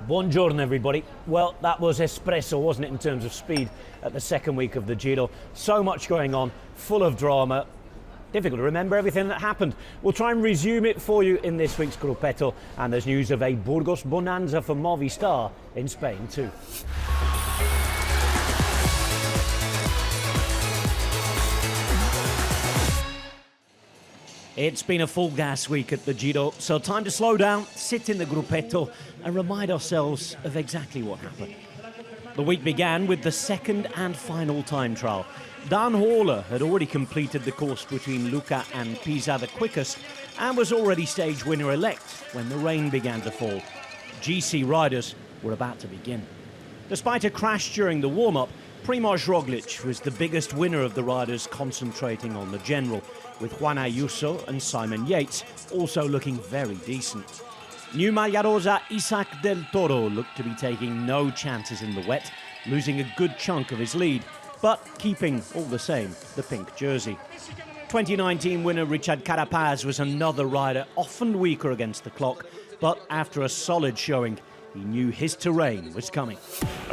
Buongiorno everybody. Well, that was espresso, wasn't it, in terms of speed at the second week of the Giro. So much going on, full of drama. Difficult to remember everything that happened. We'll try and resume it for you in this week's Gruppetto, and there's news of a Burgos bonanza for Movistar in Spain too. It's been a full gas week at the Giro, so time to slow down, sit in the Gruppetto and remind ourselves of exactly what happened. The week began with the second and final time trial. Dan Horler had already completed the course between Lucca and Pisa the quickest and was already stage winner-elect when the rain began to fall. GC riders were about to begin. Despite a crash during the warm-up, Primož Roglič was the biggest winner of the riders concentrating on the general, with Juan Ayuso and Simon Yates also looking very decent. New Maglia Rosa Isaac del Toro looked to be taking no chances in the wet, losing a good chunk of his lead, but keeping, all the same, the pink jersey. 2019 winner Richard Carapaz was another rider often weaker against the clock, but after a solid showing, he knew his terrain was coming.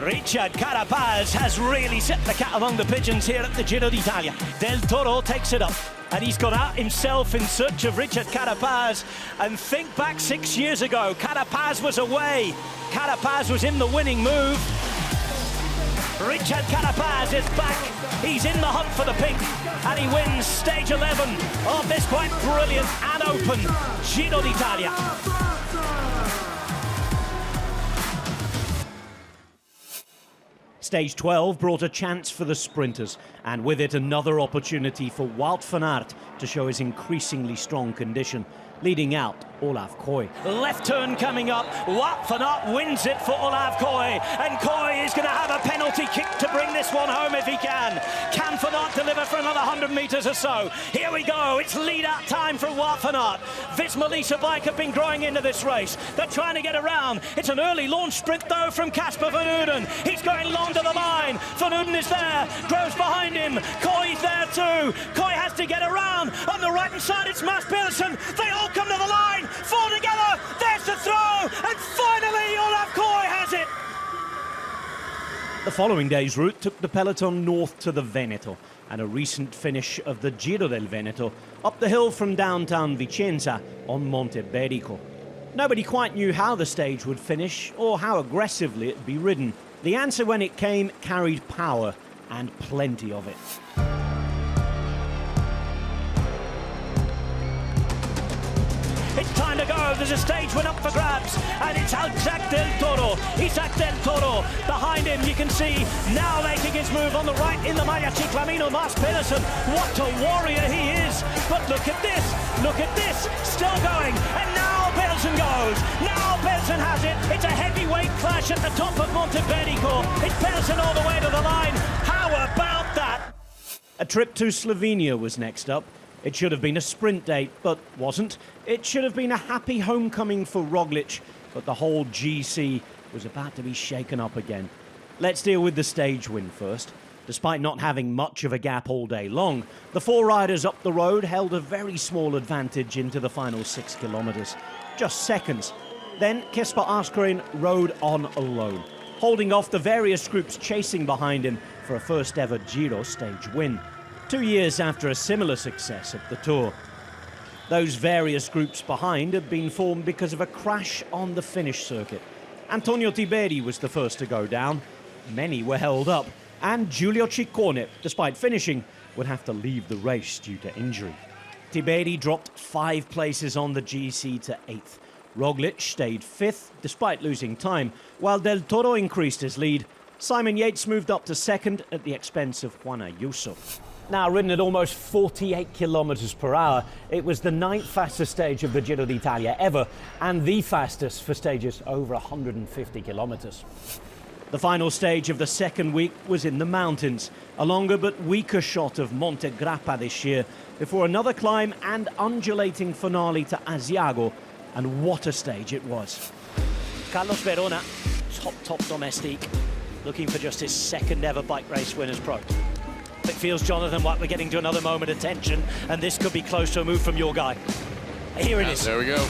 Richard Carapaz has really set the cat among the pigeons here at the Giro D'Italia. Del Toro takes it up, and he's gone out himself in search of Richard Carapaz. And think back 6 years ago, Carapaz was away. Carapaz was in the winning move. Richard Carapaz is back. He's in the hunt for the pink, and he wins stage 11 of this quite brilliant and open Giro d'Italia. Stage 12 brought a chance for the sprinters, and with it another opportunity for Wout van Aert to show his increasingly strong condition, leading out Olav Koy. Left turn coming up, Wout van Aert wins it for Olav Koy, and Koy is going to have a penalty kick to bring this one home if he can. Can Van Aert deliver for another 100 metres or so? Here we go, it's lead-out time for Wout van Aert. Visma Lease bike have been growing into this race. They're trying to get around. It's an early launch sprint though from Casper Van Uden. He's going long to the line. Van Uden is there, Groves behind him. Koy's there too. Koy has to get around. On the right-hand side it's Mads Pedersen. They all come to the line. Four together, there's the throw, and finally Olav Koy has it! The following day's route took the peloton north to the Veneto, and a recent finish of the Giro del Veneto up the hill from downtown Vicenza on Monte Berico. Nobody quite knew how the stage would finish or how aggressively it'd be ridden. The answer when it came carried power, and plenty of it. It's time to go, there's a stage win up for grabs, and it's Isaac del Toro. Isaac del Toro, behind him you can see, now making his move on the right in the Maglia Ciclamino, Mads Pedersen. What a warrior he is, but look at this, still going, and now Pedersen goes. Now Pedersen has it, it's a heavyweight clash at the top of Monte Berico. It's Pedersen all the way to the line, how about that? A trip to Slovenia was next up. It should have been a sprint date, but wasn't. It should have been a happy homecoming for Roglič, but the whole GC was about to be shaken up again. Let's deal with the stage win first. Despite not having much of a gap all day long, the four riders up the road held a very small advantage into the final 6 kilometres. Just seconds. Then Kasper Asgreen rode on alone, holding off the various groups chasing behind him for a first ever Giro stage win. 2 years after a similar success at the Tour. Those various groups behind had been formed because of a crash on the finish circuit. Antonio Tiberi was the first to go down. Many were held up, and Giulio Ciccone, despite finishing, would have to leave the race due to injury. Tiberi dropped 5 places on the GC to 8th. Roglič stayed 5th, despite losing time, while Del Toro increased his lead. Simon Yates moved up to 2nd at the expense of Juan Ayuso. Now ridden at almost 48 kilometres per hour, it was the 9th fastest stage of the Giro d'Italia ever, and the fastest for stages over 150 kilometres. The final stage of the second week was in the mountains, a longer but weaker shot of Monte Grappa this year, before another climb and undulating finale to Asiago, and what a stage it was. Carlos Verona, top domestique, looking for just his second ever bike race winners pro. It feels, Jonathan, like we're getting to another moment of tension, and this could be close to a move from your guy. Here it is. There we go.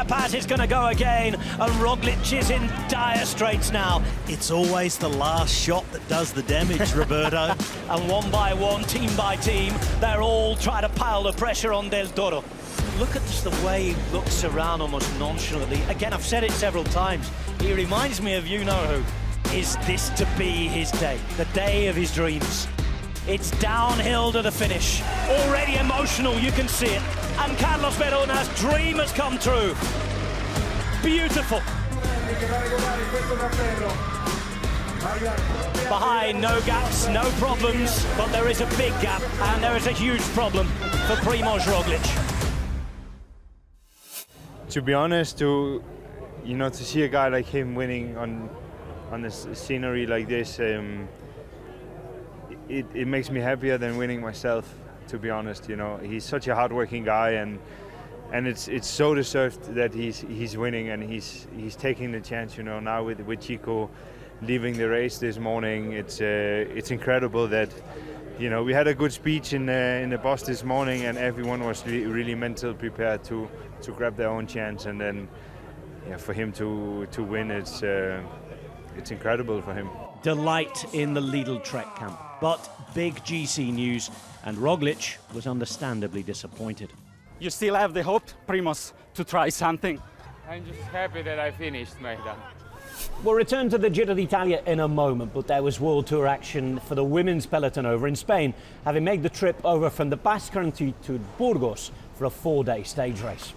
Carapaz is going to go again, and Roglic is in dire straits now. It's always the last shot that does the damage, Roberto. And one by one, team by team, they're all trying to pile the pressure on Del Toro. Look at just the way he looks around almost nonchalantly. Again, I've said it several times. He reminds me of you-know-who. Is this to be his day? The day of his dreams. It's downhill to the finish. Already emotional, you can see it. And Carlos Verona's dream has come true. Beautiful. Behind, no gaps, no problems, but there is a big gap, and there is a huge problem for Primož Roglic. To be honest, to see a guy like him winning on this scenery like this, it makes me happier than winning myself. To be honest, he's such a hard-working guy, and it's so deserved that he's winning, and he's taking the chance. Now with Chico leaving the race this morning, it's incredible that we had a good speech in the bus this morning, and everyone was really mentally prepared to grab their own chance, and then for him to win, it's incredible for him. Delight in the Lidl Trek camp, but big GC news, and Roglic was understandably disappointed. You still have the hope, Primož, to try something? I'm just happy that I finished, mate. We'll return to the Giro d'Italia in a moment, but there was World Tour action for the women's peloton over in Spain, having made the trip over from the Basque Country to Burgos for a 4-day stage race.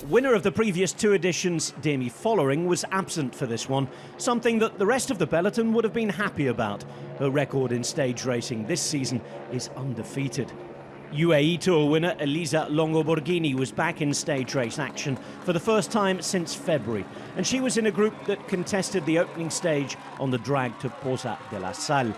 Winner of the previous two editions, Demi Follering, was absent for this one, something that the rest of the peloton would have been happy about. Her record in stage racing this season is undefeated. UAE Tour winner Elisa Longoborghini was back in stage race action for the first time since February, and she was in a group that contested the opening stage on the drag to Posa de la Salle.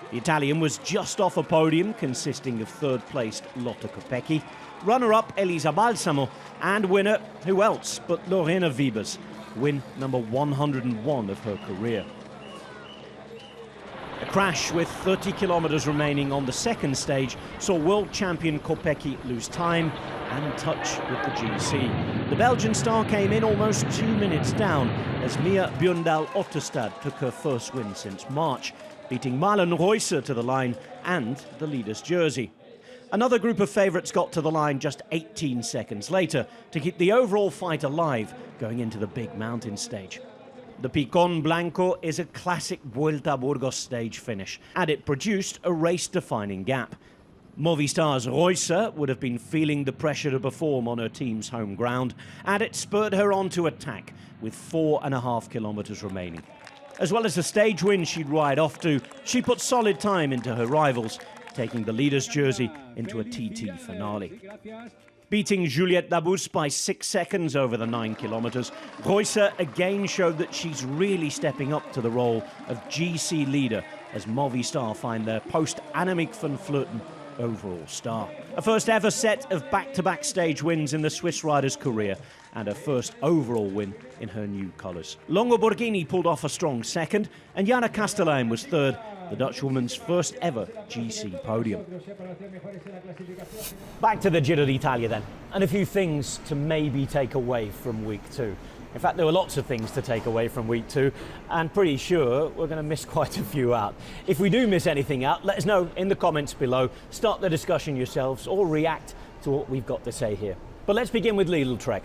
The Italian was just off a podium consisting of third-placed Lotte Kopecky, runner-up Elisa Balsamo, and winner, who else but Lorena Wiebes, win number 101 of her career. A crash with 30 kilometres remaining on the second stage saw world champion Kopecky lose time and touch with the GC. The Belgian star came in almost 2 minutes down as Mia Bjørndal-Ottestad took her first win since March, beating Marlen Reusser to the line and the leader's jersey. Another group of favourites got to the line just 18 seconds later to keep the overall fight alive going into the big mountain stage. The Picon Blanco is a classic Vuelta a Burgos stage finish, and it produced a race-defining gap. Movistar's Reusser would have been feeling the pressure to perform on her team's home ground, and it spurred her on to attack with 4.5 kilometres remaining. As well as the stage win she'd ride off to, she put solid time into her rivals, taking the leader's jersey into a TT finale. Beating Juliette Labous by 6 seconds over the 9 kilometres, Reusser again showed that she's really stepping up to the role of GC leader as Movistar find their post-Annemiek van Vleuten overall star. A first ever set of back-to-back stage wins in the Swiss rider's career, and her first overall win in her new colours. Longoborghini pulled off a strong second, and Jana Kastelein was third, the Dutch woman's first ever GC podium. Back to the Giro d'Italia then, and a few things to maybe take away from week 2. In fact, there were lots of things to take away from week 2, and pretty sure we're going to miss quite a few out. If we do miss anything out, let us know in the comments below, start the discussion yourselves, or react to what we've got to say here. But let's begin with Lidl Trek.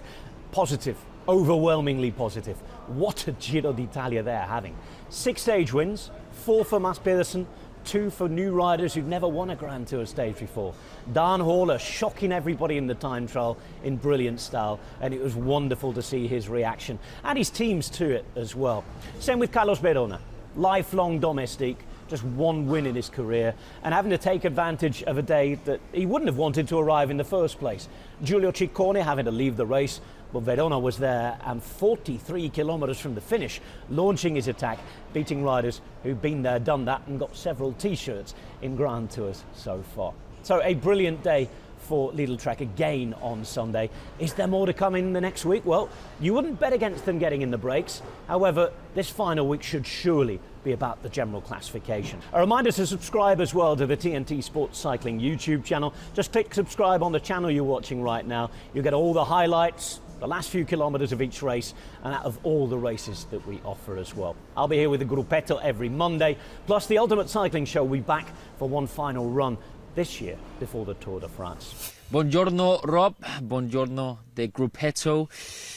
Positive, overwhelmingly positive. What a Giro d'Italia they're having. 6 stage wins, 4 for Mads Pedersen, 2 for new riders who've never won a Grand Tour stage before. Dan Horler shocking everybody in the time trial in brilliant style, and it was wonderful to see his reaction and his teams to it as well. Same with Carlos Verona, lifelong domestique, just 1 win in his career, and having to take advantage of a day that he wouldn't have wanted to arrive in the first place. Giulio Ciccone having to leave the race, but Verona was there and 43 kilometres from the finish, launching his attack, beating riders who've been there, done that, and got several T-shirts in Grand Tours so far. So a brilliant day for Lidl Trek again on Sunday. Is there more to come in the next week? Well, you wouldn't bet against them getting in the breaks. However, this final week should surely be about the general classification. A reminder to subscribe as well to the TNT Sports Cycling YouTube channel. Just click subscribe on the channel you're watching right now. You'll get all the highlights, the last few kilometres of each race and out of all the races that we offer as well. I'll be here with the Gruppetto every Monday, plus the Ultimate Cycling Show will be back for one final run this year before the Tour de France. Buongiorno, Rob. Buongiorno, the Gruppetto.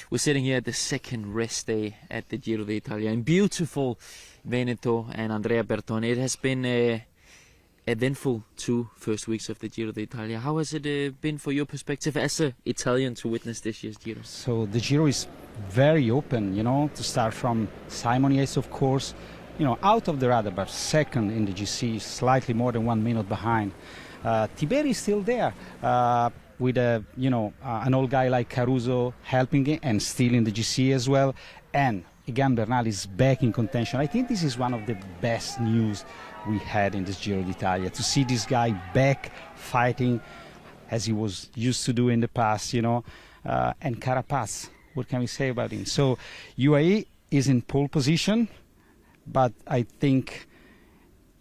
We're sitting here at the second rest day at the Giro D'Italia in beautiful Veneto and Andrea Bertone. It has been eventful 2 first weeks of the Giro D'Italia. How has it been for your perspective as an Italian to witness this year's Giro? So the Giro is very open, to start from Simon Yates, of course, out of the radar, but second in the GC, slightly more than 1 minute behind. Tiberi is still there with an old guy like Caruso helping him and still in the GC as well. And Egan Bernal is back in contention. I think this is one of the best news we had in this Giro d'Italia, to see this guy back fighting as he was used to do in the past, and Carapaz, what can we say about him? So UAE is in pole position, but I think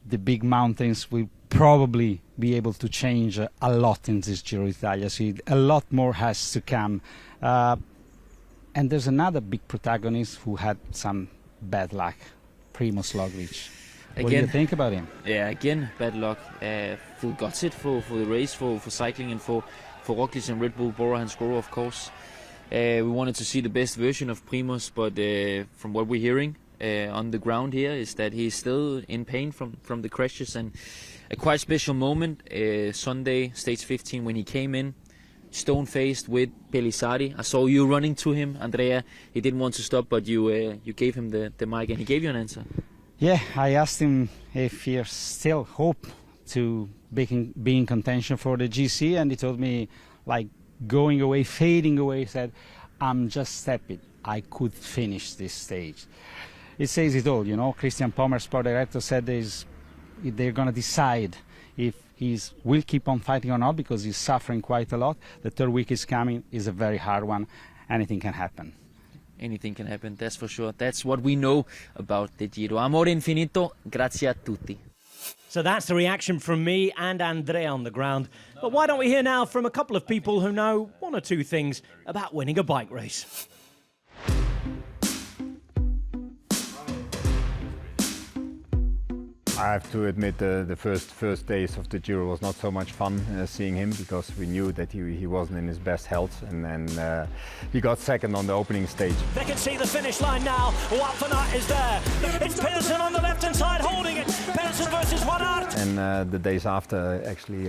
the big mountains will probably be able to change a lot in this Giro d'Italia. So a lot more has to come. And there's another big protagonist who had some bad luck, Primož Roglič. What do you think about him? Yeah, again, bad luck. Feel gutted for the race, for cycling, and for Roglič and Red Bull, Bora and Hansgrohe, of course. We wanted to see the best version of Primož, but from what we're hearing on the ground here is that he's still in pain from the crashes, and a quite special moment, Sunday, stage 15, when he came in, stone-faced with Pellizzari. I saw you running to him, Andrea. He didn't want to stop, but you gave him the mic, and he gave you an answer. Yeah, I asked him if he still hope to be in contention for the GC, and he told me, like, going away, fading away, he said, I'm just happy I could finish this stage. It says it all, Christian Pommer, sport director, said they're going to decide if he will keep on fighting or not, because he's suffering quite a lot. The third week is coming, is a very hard one. Anything can happen. Anything can happen, that's for sure. That's what we know about the Giro. Amore infinito, grazie a tutti. So that's the reaction from me and Andrea on the ground. But why don't we hear now from a couple of people who know one or two things about winning a bike race. I have to admit the first days of the Giro was not so much fun seeing him, because we knew that he wasn't in his best health, and he got second on the opening stage. They can see the finish line now. Wout van Aert is there. It's Pedersen on the left-hand side holding it. Pedersen versus Van Aert. And the days after, actually,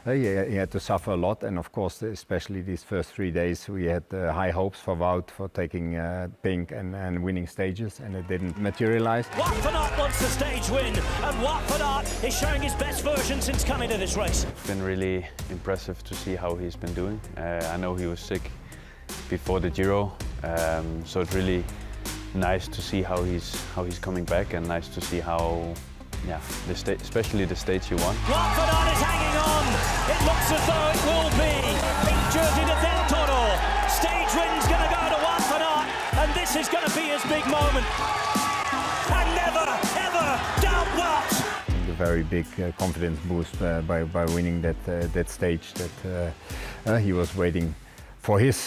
he had to suffer a lot, and of course, especially these first 3 days, we had high hopes for Wout for taking pink and winning stages, and it didn't materialize. Wout van Aert wants the stage win, and Wout van Aert is showing his best version since coming to this race. It's been really impressive to see how he's been doing. I know he was sick before the Giro, so it's really nice to see how he's coming back, and nice to see how, especially the stage he won. Wout van Aert is hanging on. It looks as though it will be. Pink jersey to Del Toro. Stage win's going to go to Wout van Aert, and this is going to be his big moment. And never, ever doubt Wout. A very big confidence boost by winning that stage that he was waiting for his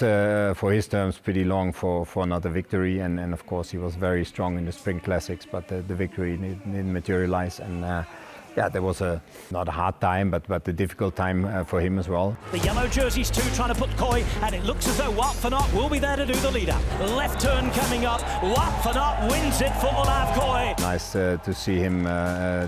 terms pretty long for another victory, and of course he was very strong in the Spring Classics, but the victory didn't materialize, and there was not a hard time, but a difficult time for him as well. The yellow jerseys too trying to put Koi, and it looks as though Wout van Aert will be there to do the lead-up. Left turn coming up, Wout van Aert wins it for Olav Koi. Nice to see him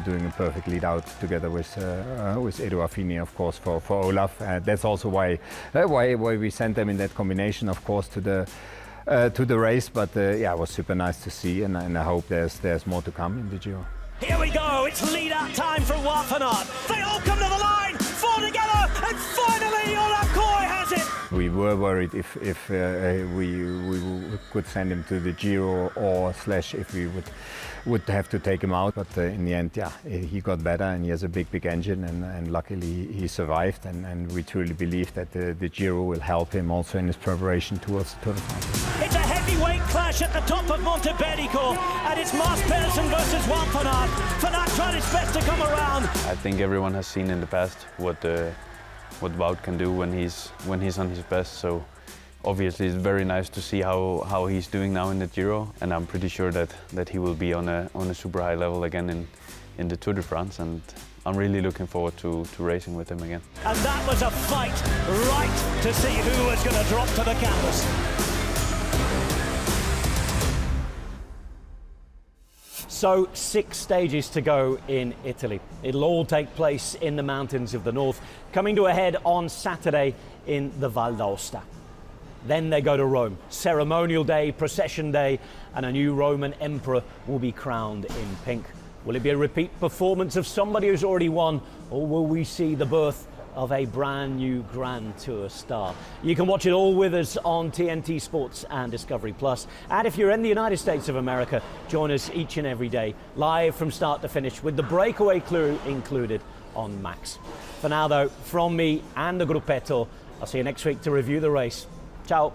doing a perfect lead-out together with Edu Affini, of course, for Olav. That's also why we sent them in that combination, of course, to the race. But it was super nice to see, and I hope there's more to come in the Giro. Here we go, it's lead-out time for Wout van Aert. They all come to the line, four together, and finally Olav Koi has it. We were worried if we could send him to the Giro, or / if we would have to take him out. But in the end, he got better, and he has a big engine, and luckily he survived. And we truly believe that the Giro will help him also in his preparation towards the Tour de France. It's a heavyweight clash at the top of Montebellico, and it's Mars Pedersen versus Wout van Aert. Van Aert tried his best to come around. I think everyone has seen in the past what Wout can do when he's on his best. So obviously it's very nice to see how he's doing now in the Giro, and I'm pretty sure that he will be on a super high level again in the Tour de France, and I'm really looking forward to racing with him again. And that was a fight right to see who was going to drop to the canvas. So 6 stages to go in Italy. It'll all take place in the mountains of the north, coming to a head on Saturday in the Val d'Aosta. Then they go to Rome. Ceremonial day, procession day, and a new Roman emperor will be crowned in pink. Will it be a repeat performance of somebody who's already won, or will we see the birth of a brand new Grand Tour star? You can watch it all with us on TNT Sports and Discovery Plus. And if you're in the United States of America, join us each and every day, live from start to finish, with the breakaway crew included on Max. For now though, from me and the Gruppetto, I'll see you next week to review the race. Ciao.